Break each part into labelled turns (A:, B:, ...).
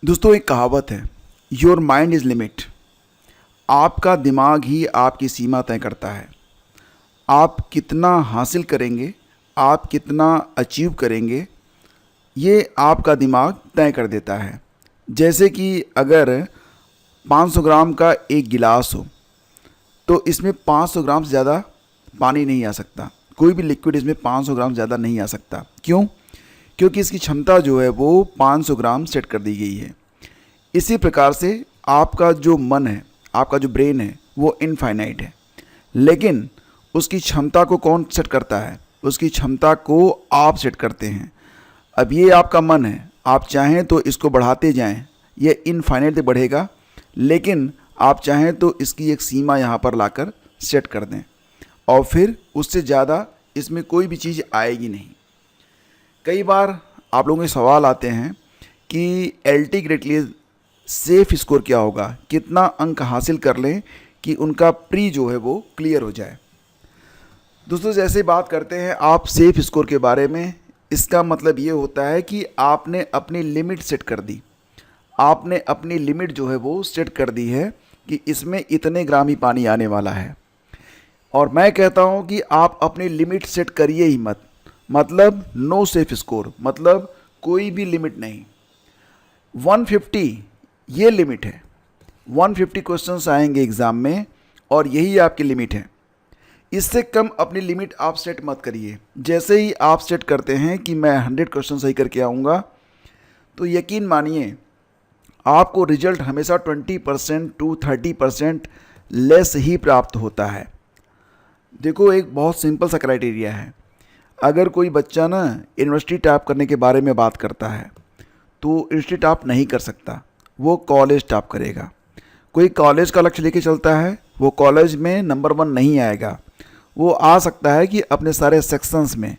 A: दोस्तों, एक कहावत है, योर माइंड इज़ लिमिट। आपका दिमाग ही आपकी सीमा तय करता है। आप कितना हासिल करेंगे, आप कितना अचीव करेंगे, ये आपका दिमाग तय कर देता है। जैसे कि अगर 500 ग्राम का एक गिलास हो तो इसमें 500 ग्राम से ज़्यादा पानी नहीं आ सकता। कोई भी लिक्विड इसमें 500 ग्राम ज़्यादा नहीं आ सकता। क्यों? क्योंकि इसकी क्षमता जो है वो 500 ग्राम सेट कर दी गई है। इसी प्रकार से आपका जो मन है, आपका जो ब्रेन है, वो इनफाइनाइट है, लेकिन उसकी क्षमता को कौन सेट करता है? उसकी क्षमता को आप सेट करते हैं। अब ये आपका मन है, आप चाहें तो इसको बढ़ाते जाएं, ये इनफाइनाइट तक बढ़ेगा, लेकिन आप चाहें तो इसकी एक सीमा यहाँ पर लाकर सेट कर दें और फिर उससे ज़्यादा इसमें कोई भी चीज़ आएगी नहीं। कई बार आप लोगों के सवाल आते हैं कि एलटी ग्रेड के लिए सेफ़ स्कोर क्या होगा, कितना अंक हासिल कर लें कि उनका प्री जो है वो क्लियर हो जाए। दोस्तों, जैसे बात करते हैं आप सेफ़ स्कोर के बारे में, इसका मतलब ये होता है कि आपने अपनी लिमिट सेट कर दी। आपने अपनी लिमिट जो है वो सेट कर दी है कि इसमें इतने ग्राम ही पानी आने वाला है। और मैं कहता हूँ कि आप अपनी लिमिट सेट करिए ही मत। मतलब नो सेफ स्कोर, मतलब कोई भी लिमिट नहीं। 150 ये लिमिट है। 150 क्वेश्चंस आएंगे एग्ज़ाम में और यही आपकी लिमिट है। इससे कम अपनी लिमिट आप सेट मत करिए। जैसे ही आप सेट करते हैं कि मैं 100 क्वेश्चन सही करके आऊँगा, तो यकीन मानिए आपको रिजल्ट हमेशा 20% टू 30% लेस ही प्राप्त होता है। देखो, एक बहुत सिंपल सा क्राइटेरिया है। अगर कोई बच्चा ना यूनिवर्सिटी टॉप करने के बारे में बात करता है तो यूनिवर्सिटी टॉप नहीं कर सकता, वो कॉलेज टॉप करेगा। कोई कॉलेज का लक्ष्य लेके चलता है, वो कॉलेज में नंबर 1 नहीं आएगा। वो आ सकता है कि अपने सारे सेक्शंस में,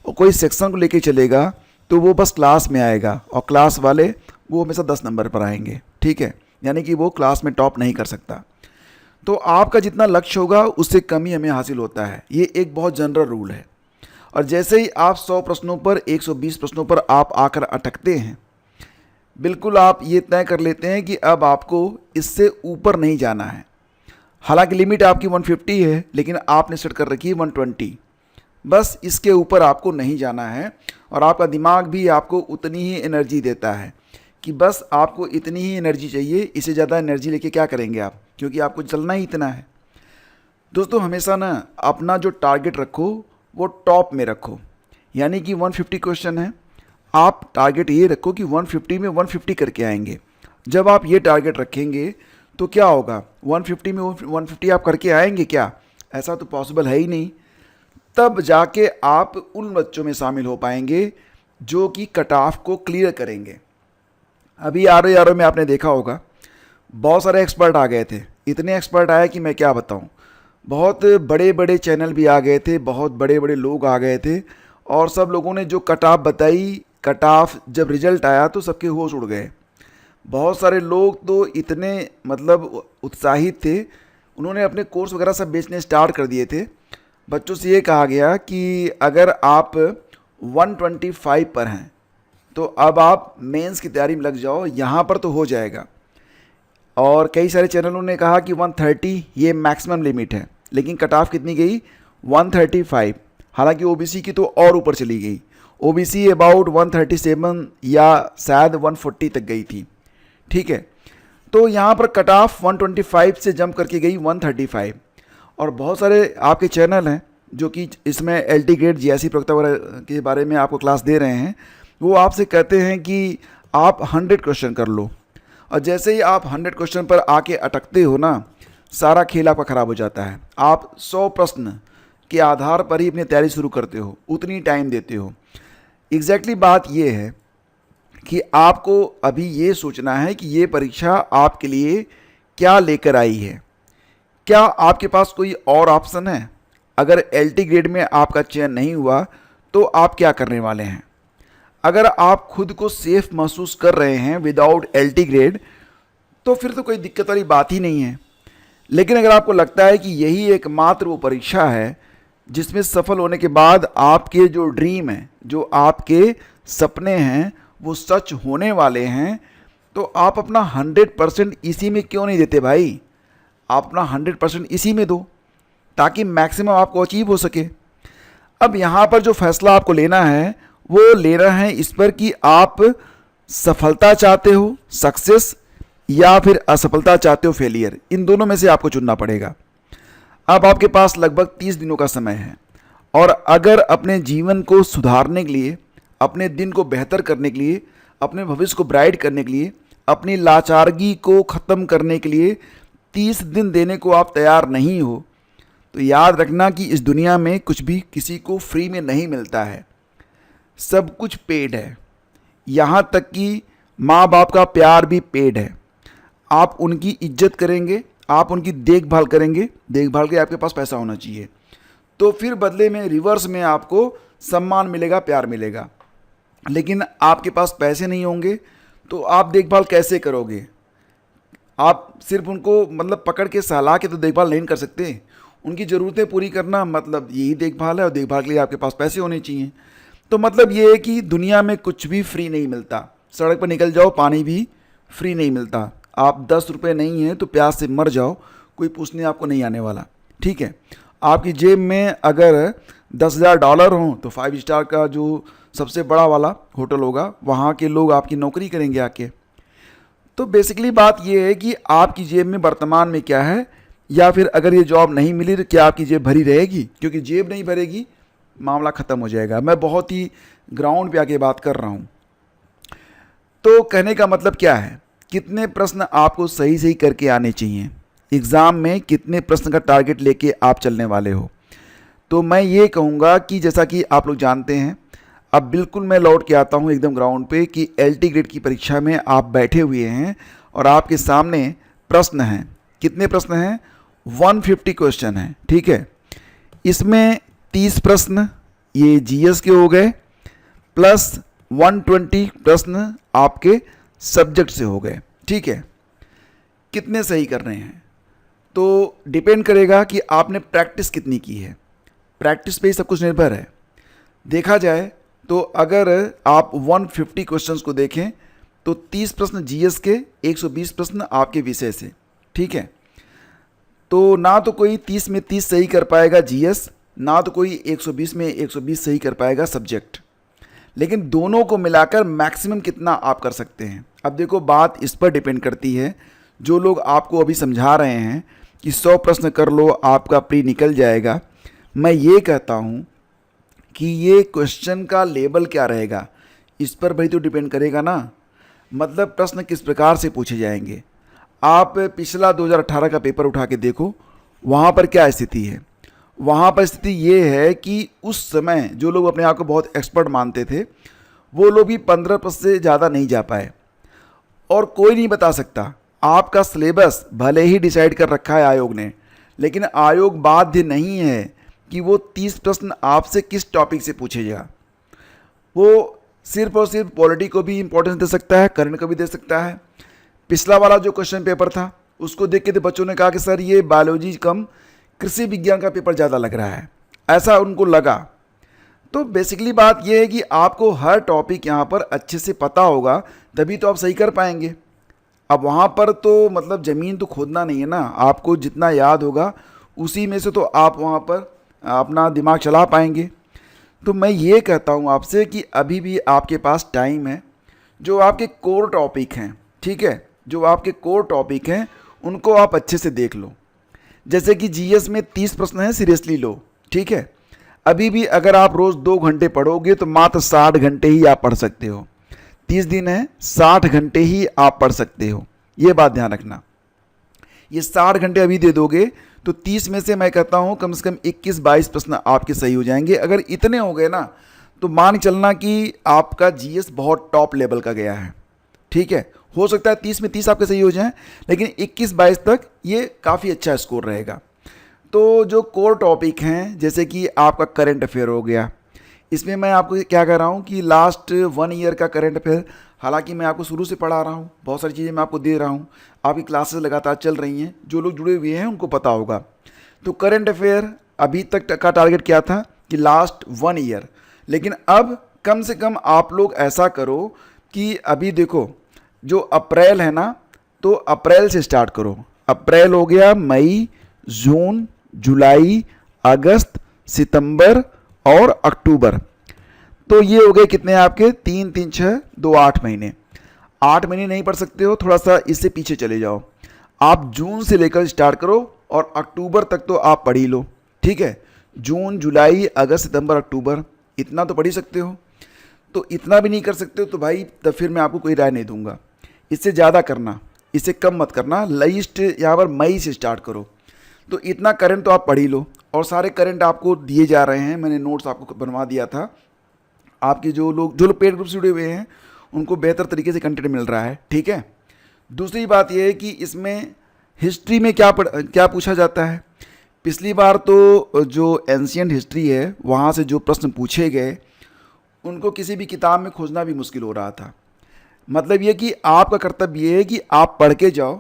A: और कोई सेक्शन को लेके चलेगा तो वो बस क्लास में आएगा और क्लास वाले वो हमेशा 10 नंबर पर आएंगे। ठीक है, यानी कि वो क्लास में टॉप नहीं कर सकता। तो आपका जितना लक्ष्य होगा उससे कम ही हमें हासिल होता है। ये एक बहुत जनरल रूल है। और जैसे ही आप 100 प्रश्नों पर, 120 प्रश्नों पर आप आकर अटकते हैं, बिल्कुल आप ये तय कर लेते हैं कि अब आपको इससे ऊपर नहीं जाना है। हालांकि लिमिट आपकी 150 है, लेकिन आपने सेट कर रखी है 120। बस इसके ऊपर आपको नहीं जाना है। और आपका दिमाग भी आपको उतनी ही एनर्जी देता है कि बस आपको इतनी ही एनर्जी चाहिए, इससे ज़्यादा एनर्जी लेके क्या करेंगे आप, क्योंकि आपको चलना ही इतना है। दोस्तों, हमेशा ना अपना जो टारगेट रखो वो टॉप में रखो। यानी कि 150 क्वेश्चन है, आप टारगेट ये रखो कि 150 में 150 करके आएंगे। जब आप ये टारगेट रखेंगे तो क्या होगा, 150 में 150 आप करके आएंगे क्या? ऐसा तो पॉसिबल है ही नहीं। तब जाके आप उन बच्चों में शामिल हो पाएंगे जो कि कट ऑफ को क्लियर करेंगे। अभी आर में आपने देखा होगा बहुत सारे एक्सपर्ट आ गए थे। इतने एक्सपर्ट आए कि मैं क्या बताऊं। बहुत बड़े बड़े चैनल भी आ गए थे, बहुत बड़े बड़े लोग आ गए थे, और सब लोगों ने जो कट ऑफ बताई, कट ऑफ जब रिजल्ट आया तो सबके होश उड़ गए। बहुत सारे लोग तो इतने मतलब उत्साहित थे, उन्होंने अपने कोर्स वगैरह सब बेचने स्टार्ट कर दिए थे। बच्चों से ये कहा गया कि अगर आप 125 पर हैं तो अब आप मेंस की तैयारी में लग जाओ, यहाँ पर तो हो जाएगा। और कई सारे चैनलों ने कहा कि 130 ये मैक्सिमम लिमिट है, लेकिन कट ऑफ कितनी गई? 135। हालांकि ओबीसी की तो और ऊपर चली गई। ओबीसी अबाउट 137 या शायद 140 तक गई थी। ठीक है, तो यहाँ पर कट ऑफ 125 से जंप करके गई 135। और बहुत सारे आपके चैनल हैं जो कि इसमें एलटी ग्रेड, जीआईसी प्रवक्ता वगैरह के बारे में आपको क्लास दे रहे हैं। वो आपसे कहते हैं कि आप 100 क्वेश्चन कर लो, और जैसे ही आप 100 क्वेश्चन पर आके अटकते हो ना, सारा खेल आपका ख़राब हो जाता है। आप 100 प्रश्न के आधार पर ही अपनी तैयारी शुरू करते हो, उतनी टाइम देते हो। एग्जैक्टली बात ये है कि आपको अभी ये सोचना है कि ये परीक्षा आपके लिए क्या लेकर आई है। क्या आपके पास कोई और ऑप्शन है? अगर एलटी ग्रेड में आपका चयन नहीं हुआ तो आप क्या करने वाले हैं? अगर आप खुद को सेफ महसूस कर रहे हैं विदाउट एलटी ग्रेड, तो फिर तो कोई दिक्कत वाली बात ही नहीं है। लेकिन अगर आपको लगता है कि यही एकमात्र वो परीक्षा है जिसमें सफल होने के बाद आपके जो ड्रीम है, जो आपके सपने हैं, वो सच होने वाले हैं, तो आप अपना 100% इसी में क्यों नहीं देते भाई? आप अपना 100% इसी में दो ताकि मैक्सिमम आपको अचीव हो सके। अब यहाँ पर जो फैसला आपको लेना है वो लेना है इस पर कि आप सफलता चाहते हो, सक्सेस, या फिर असफलता चाहते हो, फेलियर। इन दोनों में से आपको चुनना पड़ेगा। अब आपके पास लगभग 30 दिनों का समय है और अगर अपने जीवन को सुधारने के लिए, अपने दिन को बेहतर करने के लिए, अपने भविष्य को ब्राइट करने के लिए, अपनी लाचारगी को ख़त्म करने के लिए 30 दिन देने को आप तैयार नहीं हो, तो याद रखना कि इस दुनिया में कुछ भी किसी को फ्री में नहीं मिलता है, सब कुछ पेड है। यहाँ तक कि माँ बाप का प्यार भी पेड है। आप उनकी इज्जत करेंगे, आप उनकी देखभाल करेंगे, देखभाल के आपके पास पैसा होना चाहिए, तो फिर बदले में रिवर्स में आपको सम्मान मिलेगा, प्यार मिलेगा। लेकिन आपके पास पैसे नहीं होंगे तो आप देखभाल कैसे करोगे? आप सिर्फ उनको मतलब पकड़ के सहला के तो देखभाल नहीं कर सकते। उनकी ज़रूरतें पूरी करना मतलब यही देखभाल है, और देखभाल के लिए आपके पास पैसे होने चाहिए। तो मतलब ये है कि दुनिया में कुछ भी फ्री नहीं मिलता। सड़क पर निकल जाओ, पानी भी फ्री नहीं मिलता। आप 10 रुपये नहीं हैं तो प्यास से मर जाओ, कोई पूछने आपको नहीं आने वाला, ठीक है। आपकी जेब में अगर $10,000 हों तो 5 स्टार का जो सबसे बड़ा वाला होटल होगा वहाँ के लोग आपकी नौकरी करेंगे आके। तो बेसिकली बात ये है कि आपकी जेब में वर्तमान में क्या है, या फिर अगर ये जॉब नहीं मिली तो क्या आपकी जेब भरी रहेगी? क्योंकि जेब नहीं भरेगी, मामला ख़त्म हो जाएगा। मैं बहुत ही ग्राउंड पे आके बात कर रहा हूँ। तो कहने का मतलब क्या है, कितने प्रश्न आपको सही सही करके आने चाहिए, एग्ज़ाम में कितने प्रश्न का टारगेट लेके आप चलने वाले हो। तो मैं ये कहूँगा कि जैसा कि आप लोग जानते हैं, अब बिल्कुल मैं लौट के आता हूँ एकदम ग्राउंड पे कि LT ग्रेड की परीक्षा में आप बैठे हुए हैं और आपके सामने प्रश्न हैं। कितने प्रश्न हैं? 150 क्वेश्चन हैं, ठीक है। इसमें 30 प्रश्न ये GS के हो गए, प्लस 120 प्रश्न आपके सब्जेक्ट से हो गए, ठीक है। कितने सही कर रहे हैं तो डिपेंड करेगा कि आपने प्रैक्टिस कितनी की है। प्रैक्टिस पे ही सब कुछ निर्भर है। देखा जाए तो अगर आप 150 क्वेश्चंस को देखें तो 30 प्रश्न GS के, 120 प्रश्न आपके विषय से, ठीक है। तो ना तो कोई 30 में 30 सही कर पाएगा GS, ना तो कोई 120 में 120 सही कर पाएगा सब्जेक्ट। लेकिन दोनों को मिलाकर मैक्सिमम कितना आप कर सकते हैं। अब देखो, बात इस पर डिपेंड करती है, जो लोग आपको अभी समझा रहे हैं कि 100 प्रश्न कर लो आपका प्री निकल जाएगा, मैं ये कहता हूँ कि ये क्वेश्चन का लेवल क्या रहेगा इस पर भाई तो डिपेंड करेगा ना। मतलब प्रश्न किस प्रकार से पूछे जाएंगे। आप पिछला 2018 का पेपर उठा के देखो, वहाँ पर क्या स्थिति है। वहाँ पर स्थिति ये है कि उस समय जो लोग अपने आप को बहुत एक्सपर्ट मानते थे वो लोग भी 15 प्रश्न से ज़्यादा नहीं जा पाए। और कोई नहीं बता सकता, आपका सिलेबस भले ही डिसाइड कर रखा है आयोग ने, लेकिन आयोग बाध्य नहीं है कि वो 30 प्रश्न आपसे किस टॉपिक से पूछेगा। वो सिर्फ और सिर्फ पॉलिटी को भी इंपॉर्टेंस दे सकता है, करंट को भी दे सकता है। पिछला वाला जो क्वेश्चन पेपर था उसको देख के तो बच्चों ने कहा कि सर ये बायोलॉजी कम कृषि विज्ञान का पेपर ज़्यादा लग रहा है, ऐसा उनको लगा। तो बेसिकली बात यह है कि आपको हर टॉपिक यहाँ पर अच्छे से पता होगा, तभी तो आप सही कर पाएंगे। अब वहाँ पर तो मतलब ज़मीन तो खोदना नहीं है ना, आपको जितना याद होगा उसी में से तो आप वहाँ पर अपना दिमाग चला पाएंगे। तो मैं ये कहता हूँ आपसे कि अभी भी आपके पास टाइम है। जो आपके कोर टॉपिक हैं, ठीक है, जो आपके कोर टॉपिक हैं उनको आप अच्छे से देख लो। जैसे कि GS में 30 प्रश्न हैं, सीरियसली लो, ठीक है। अभी भी अगर आप रोज़ 2 घंटे पढ़ोगे तो मात्र 60 घंटे ही आप पढ़ सकते हो। 30 दिन है, 60 घंटे ही आप पढ़ सकते हो, ये बात ध्यान रखना। ये 60 घंटे अभी दे दोगे तो 30 में से मैं कहता हूँ कम से कम 21-22 प्रश्न आपके सही हो जाएंगे। अगर इतने हो गए ना तो मान चलना कि आपका GS बहुत टॉप लेवल का गया है, ठीक है। हो सकता है 30 में 30 आपके सही हो जाएं, लेकिन 21-22 तक ये काफ़ी अच्छा स्कोर रहेगा। तो जो कोर टॉपिक हैं जैसे कि आपका करंट अफेयर हो गया, इसमें मैं आपको क्या कह रहा हूँ कि लास्ट 1 ईयर का करंट अफेयर, हालांकि मैं आपको शुरू से पढ़ा रहा हूँ, बहुत सारी चीज़ें मैं आपको दे रहा हूँ, आपकी क्लासेस लगातार चल रही हैं, जो लोग जुड़े हुए हैं उनको पता होगा। तो करंट अफेयर अभी तक का टारगेट क्या था कि लास्ट 1 ईयर, लेकिन अब कम से कम आप लोग ऐसा करो कि अभी देखो जो अप्रैल है ना, तो अप्रैल से स्टार्ट करो। अप्रैल हो गया, मई, जून, जुलाई, अगस्त, सितंबर और अक्टूबर। तो ये हो गए कितने आपके, 3 3 6 2 8 महीने। 8 महीने नहीं पढ़ सकते हो, थोड़ा सा इससे पीछे चले जाओ। आप जून से लेकर स्टार्ट करो और अक्टूबर तक तो आप पढ़ ही लो, ठीक है। जून, जुलाई, अगस्त, सितंबर, अक्टूबर, इतना तो पढ़ ही सकते हो। तो इतना भी नहीं कर सकते हो तो भाई तब फिर मैं आपको कोई राय नहीं दूंगा। इससे ज़्यादा करना, इससे कम मत करना। लिस्ट यहाँ पर मई से स्टार्ट करो। तो इतना करंट तो आप पढ़ ही लो, और सारे करंट आपको दिए जा रहे हैं। मैंने नोट्स आपको बनवा दिया था। आपके जो लोग पेड ग्रुप से जुड़े हुए हैं उनको बेहतर तरीके से कंटेंट मिल रहा है, ठीक है। दूसरी बात यह है कि इसमें हिस्ट्री में क्या पूछा जाता है। पिछली बार तो जो एंशियंट हिस्ट्री है वहाँ से जो प्रश्न पूछे गए उनको किसी भी किताब में खोजना भी मुश्किल हो रहा था। मतलब ये कि आपका कर्तव्य ये है कि आप पढ़ के जाओ,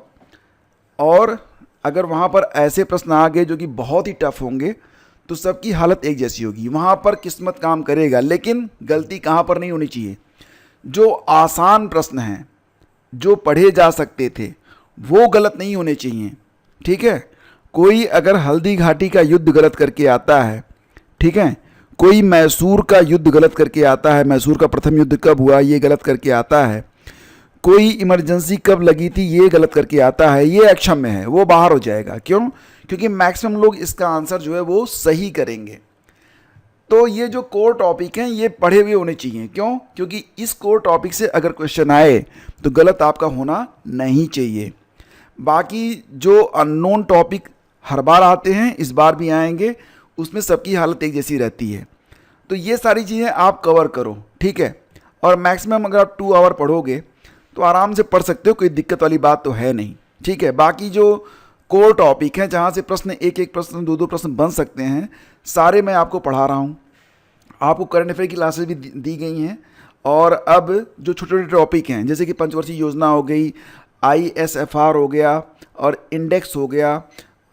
A: और अगर वहाँ पर ऐसे प्रश्न आ गए जो कि बहुत ही टफ होंगे तो सबकी हालत एक जैसी होगी। वहाँ पर किस्मत काम करेगा, लेकिन गलती कहाँ पर नहीं होनी चाहिए। जो आसान प्रश्न हैं, जो पढ़े जा सकते थे, वो गलत नहीं होने चाहिए, ठीक है। कोई अगर हल्दी घाटी का युद्ध गलत करके आता है, ठीक है, कोई मैसूर का युद्ध गलत करके आता है, मैसूर का प्रथम युद्ध कब हुआ ये गलत करके आता है, कोई इमरजेंसी कब लगी थी ये गलत करके आता है, ये अक्षम्य है, वो बाहर हो जाएगा। क्यों? क्योंकि मैक्सिमम लोग इसका आंसर जो है वो सही करेंगे। तो ये जो कोर टॉपिक हैं ये पढ़े हुए होने चाहिए। क्यों? क्योंकि इस कोर टॉपिक से अगर क्वेश्चन आए तो गलत आपका होना नहीं चाहिए। बाकी जो अननोन टॉपिक हर बार आते हैं, इस बार भी आएंगे, उसमें सबकी हालत एक जैसी रहती है। तो ये सारी चीज़ें आप कवर करो, ठीक है। और मैक्सिमम अगर आप 2 आवर पढ़ोगे तो आराम से पढ़ सकते हो, कोई दिक्कत वाली बात तो है नहीं, ठीक है। बाकी जो कोर टॉपिक हैं जहाँ से प्रश्न एक एक प्रश्न 2 2 प्रश्न बन सकते हैं, सारे मैं आपको पढ़ा रहा हूँ। आपको करंट अफेयर की क्लासेस भी दी गई हैं। और अब जो छोटे छोटे टॉपिक हैं जैसे कि पंचवर्षीय योजना हो गई, ISFR हो गया और इंडेक्स हो गया,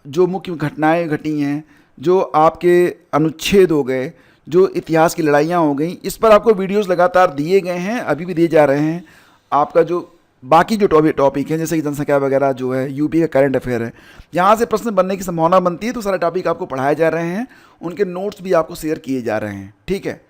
A: जो मुख्य घटनाएं घटी हैं, जो आपके अनुच्छेद हो गए, जो इतिहास की लड़ाइयाँ हो गई, इस पर आपको वीडियोस लगातार दिए गए हैं, अभी भी दिए जा रहे हैं। आपका जो बाकी जो टॉपिक है जैसे कि जनसंख्या वगैरह जो है, यूपी का करंट अफेयर है, यहाँ से प्रश्न बनने की संभावना बनती है। तो सारे टॉपिक आपको पढ़ाए जा रहे हैं, उनके नोट्स भी आपको शेयर किए जा रहे हैं, ठीक है।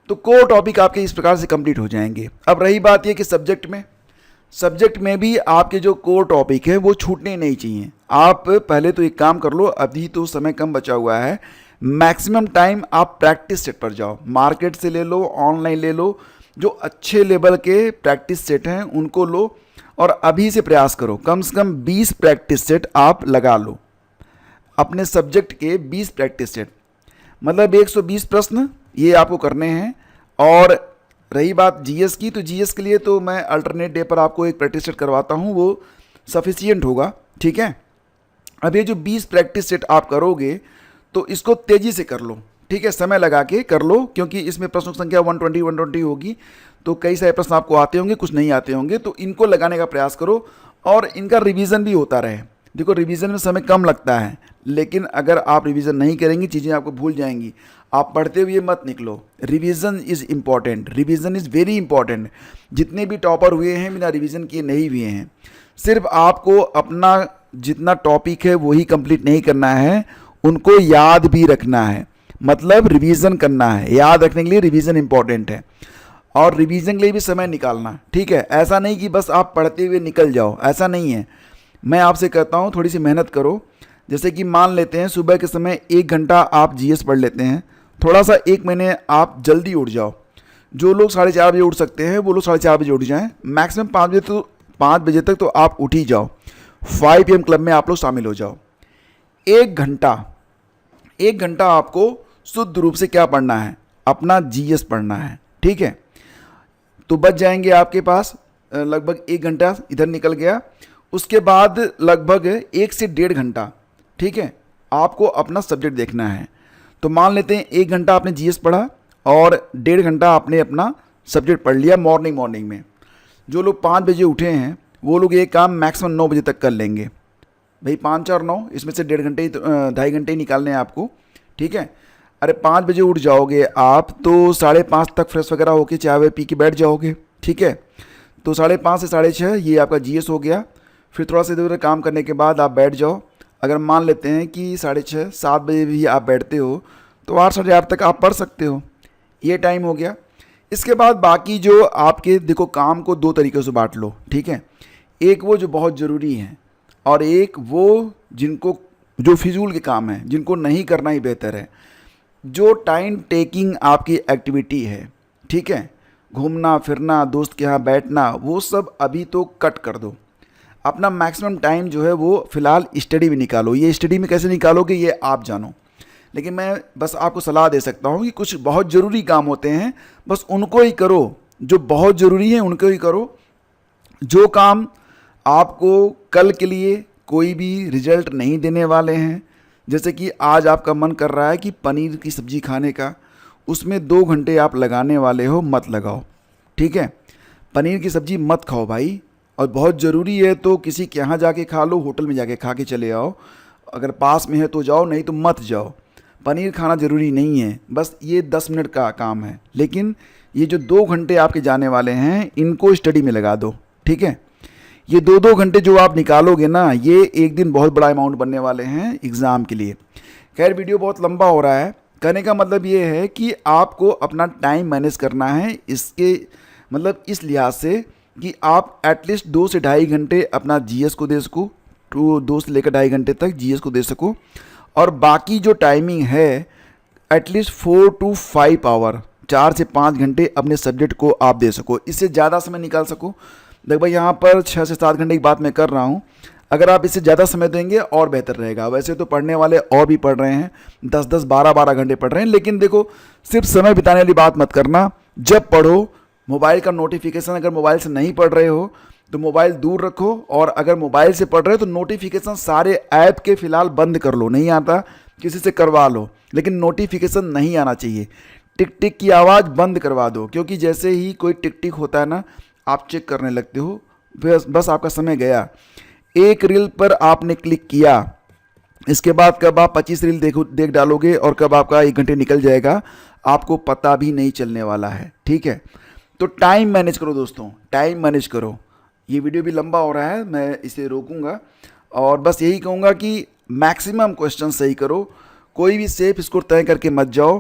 A: तो कोर टॉपिक आपके इस प्रकार से कंप्लीट हो जाएंगे। अब रही बात ये कि सब्जेक्ट में भी आपके जो कोर टॉपिक है वो छूटने नहीं चाहिए। आप पहले तो एक काम कर लो, अभी तो समय कम बचा हुआ है, मैक्सिमम टाइम आप प्रैक्टिस सेट पर जाओ। मार्केट से ले लो, ऑनलाइन ले लो, जो अच्छे लेवल के प्रैक्टिस सेट हैं उनको लो, और अभी से प्रयास करो कम से कम 20 प्रैक्टिस सेट आप लगा लो। अपने सब्जेक्ट के 20 प्रैक्टिस सेट, मतलब 120 प्रश्न ये आपको करने हैं। और रही बात जीएस की, तो जीएस के लिए तो मैं अल्टरनेट डे पर आपको एक प्रैक्टिस सेट करवाता हूँ, वो सफिशियंट होगा, ठीक है। अब ये जो 20 प्रैक्टिस सेट आप करोगे तो इसको तेज़ी से कर लो, ठीक है, समय लगा के कर लो, क्योंकि इसमें प्रश्नों की संख्या 120 होगी। तो कई सारे प्रश्न आपको आते होंगे, कुछ नहीं आते होंगे, तो इनको लगाने का प्रयास करो और इनका रिवीजन भी होता रहे। देखो रिवीजन में समय कम लगता है, लेकिन अगर आप रिवीजन नहीं करेंगे चीज़ें आपको भूल जाएंगी। आप पढ़ते हुए मत निकलो। Revision is important, revision is very important. जितने भी टॉपर हुए हैं बिना रिवीजन किए नहीं हुए हैं। सिर्फ आपको अपना जितना टॉपिक है वही कंप्लीट नहीं करना है, उनको याद भी रखना है, मतलब रिवीजन करना है। याद रखने के लिए रिवीजन इंपॉर्टेंट है, और रिवीजन के लिए भी समय निकालना, ठीक है। ऐसा नहीं कि बस आप पढ़ते हुए निकल जाओ, ऐसा नहीं है। मैं आपसे कहता हूँ थोड़ी सी मेहनत करो। जैसे कि मान लेते हैं सुबह के समय 1 घंटा आप जीएस पढ़ लेते हैं, थोड़ा सा 1 महीने आप जल्दी उठ जाओ। जो लोग 4:30 बजे उठ सकते हैं वो लोग 4:30 बजे उठ जाएँ। मैक्सिमम 5 बजे तक तो आप उठ ही जाओ। 5 PM क्लब में आप लोग शामिल हो जाओ। 1 घंटा आपको शुद्ध रूप से क्या पढ़ना है, अपना जीएस पढ़ना है, ठीक है। तो बच जाएंगे आपके पास लगभग 1 घंटा इधर निकल गया। उसके बाद लगभग 1 से 1.5 घंटा, ठीक है, आपको अपना सब्जेक्ट देखना है। तो मान लेते हैं 1 घंटा आपने जीएस पढ़ा और 1.5 घंटा आपने अपना सब्जेक्ट पढ़ लिया मॉर्निंग में। जो लोग 5 बजे उठे हैं वो लोग ये काम मैक्सिमम 9 बजे तक कर लेंगे। भाई 5 और 9 इसमें से 1.5 घंटे 2.5 घंटे ही निकालने हैं आपको, ठीक है। अरे 5 बजे उठ जाओगे आप तो 5:30 तक फ्रेश वगैरह होके चाय वाय पी के बैठ जाओगे, ठीक है। तो 5:30 से 6:30 ये आपका जीएस हो गया। फिर थोड़ा सा इधर काम करने के बाद आप बैठ जाओ। अगर मान लेते हैं कि 6:30 7 बजे भी आप बैठते हो तो 8 साढ़े 8 तक आप पढ़ सकते हो। ये टाइम हो गया। इसके बाद बाकी जो आपके देखो काम को 2 तरीक़े से बांट लो, ठीक है। एक वो जो बहुत ज़रूरी हैं और एक वो जिनको जो फिजूल के काम हैं, जिनको नहीं करना ही बेहतर है। जो टाइम टेकिंग आपकी एक्टिविटी है, ठीक है, घूमना फिरना, दोस्त के यहाँ बैठना, वो सब अभी तो कट कर दो। अपना मैक्सिमम टाइम जो है वो फ़िलहाल स्टडी में निकालो। ये स्टडी में कैसे निकालोगे ये आप जानो, लेकिन मैं बस आपको सलाह दे सकता हूँ कि कुछ बहुत ज़रूरी काम होते हैं, बस उनको ही करो। जो बहुत ज़रूरी है उनको ही करो। जो काम आपको कल के लिए कोई भी रिजल्ट नहीं देने वाले हैं, जैसे कि आज आपका मन कर रहा है कि पनीर की सब्ज़ी खाने का, उसमें 2 घंटे आप लगाने वाले हो, मत लगाओ, ठीक है। पनीर की सब्ज़ी मत खाओ भाई। और बहुत ज़रूरी है तो किसी के यहाँ जाके खा लो, होटल में जाके खा के चले आओ। अगर पास में है तो जाओ, नहीं तो मत जाओ। पनीर खाना ज़रूरी नहीं है, बस ये 10 मिनट का काम है। लेकिन ये जो 2 घंटे आपके जाने वाले हैं इनको स्टडी में लगा दो, ठीक है। ये 2-2 घंटे जो आप निकालोगे ना, ये एक दिन बहुत बड़ा अमाउंट बनने वाले हैं एग्ज़ाम के लिए। खैर वीडियो बहुत लंबा हो रहा है। कहने का मतलब ये है कि आपको अपना टाइम मैनेज करना है। इसके मतलब इस लिहाज से कि आप एटलीस्ट 2 से ढाई घंटे अपना जीएस को दे सको, 2 से लेकर 2.5 घंटे तक जीएस को दे सको। और बाकी जो टाइमिंग है एटलीस्ट 4 to 5 आवर, 4 से 5 घंटे अपने सब्जेक्ट को आप दे सको। इससे ज़्यादा समय निकाल सको। देख भाई यहाँ पर 6 से 7 घंटे की बात मैं कर रहा हूँ। अगर आप इससे ज़्यादा समय देंगे और बेहतर रहेगा। वैसे तो पढ़ने वाले और भी पढ़ रहे हैं, 10-10 12-12 घंटे पढ़ रहे हैं। लेकिन देखो सिर्फ समय बिताने वाली बात मत करना। जब पढ़ो मोबाइल का नोटिफिकेशन, अगर मोबाइल से नहीं पढ़ रहे हो तो मोबाइल दूर रखो। और अगर मोबाइल से पढ़ रहे हो तो नोटिफिकेशन सारे ऐप के फ़िलहाल बंद कर लो। नहीं आता किसी से करवा लो, लेकिन नोटिफिकेशन नहीं आना चाहिए। टिक टिक की आवाज़ बंद करवा दो, क्योंकि जैसे ही कोई टिक टिक होता है ना, आप चेक करने लगते हो, बस आपका समय गया। एक रील पर आपने क्लिक किया, इसके बाद कब आप 25 रील देख डालोगे और कब आपका 1 घंटे निकल जाएगा आपको पता भी नहीं चलने वाला है, ठीक है। तो टाइम मैनेज करो दोस्तों, टाइम मैनेज करो। ये वीडियो भी लंबा हो रहा है, मैं इसे रोकूंगा और बस यही कहूँगा कि मैक्सिमम क्वेश्चन सही करो। कोई भी सेफ स्कोर तय करके मत जाओ।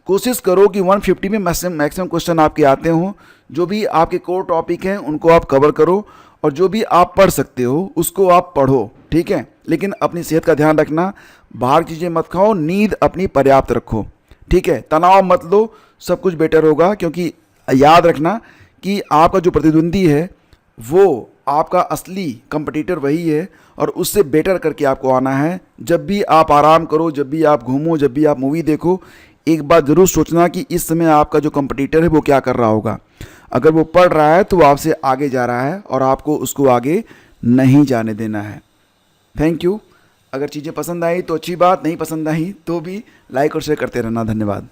A: कोशिश करो कि 150 में मैक्सिमम क्वेश्चन आपके आते हों। जो भी आपके कोर टॉपिक हैं उनको आप कवर करो और जो भी आप पढ़ सकते हो उसको आप पढ़ो, ठीक है। लेकिन अपनी सेहत का ध्यान रखना, बाहर की चीज़ें मत खाओ, नींद अपनी पर्याप्त रखो, ठीक है। तनाव मत लो, सब कुछ बेटर होगा। क्योंकि याद रखना कि आपका जो प्रतिद्वंदी है वो आपका असली कंपटीटर वही है और उससे बेटर करके आपको आना है। जब भी आप आराम करो, जब भी आप घूमो, जब भी आप मूवी देखो, एक बात ज़रूर सोचना कि इस समय आपका जो कंपटीटर है वो क्या कर रहा होगा। अगर वो पढ़ रहा है तो वो आपसे आगे जा रहा है और आपको उसको आगे नहीं जाने देना है। Thank you. अगर चीज़ें पसंद आई तो अच्छी बात, नहीं पसंद आई तो भी लाइक और शेयर करते रहना। धन्यवाद।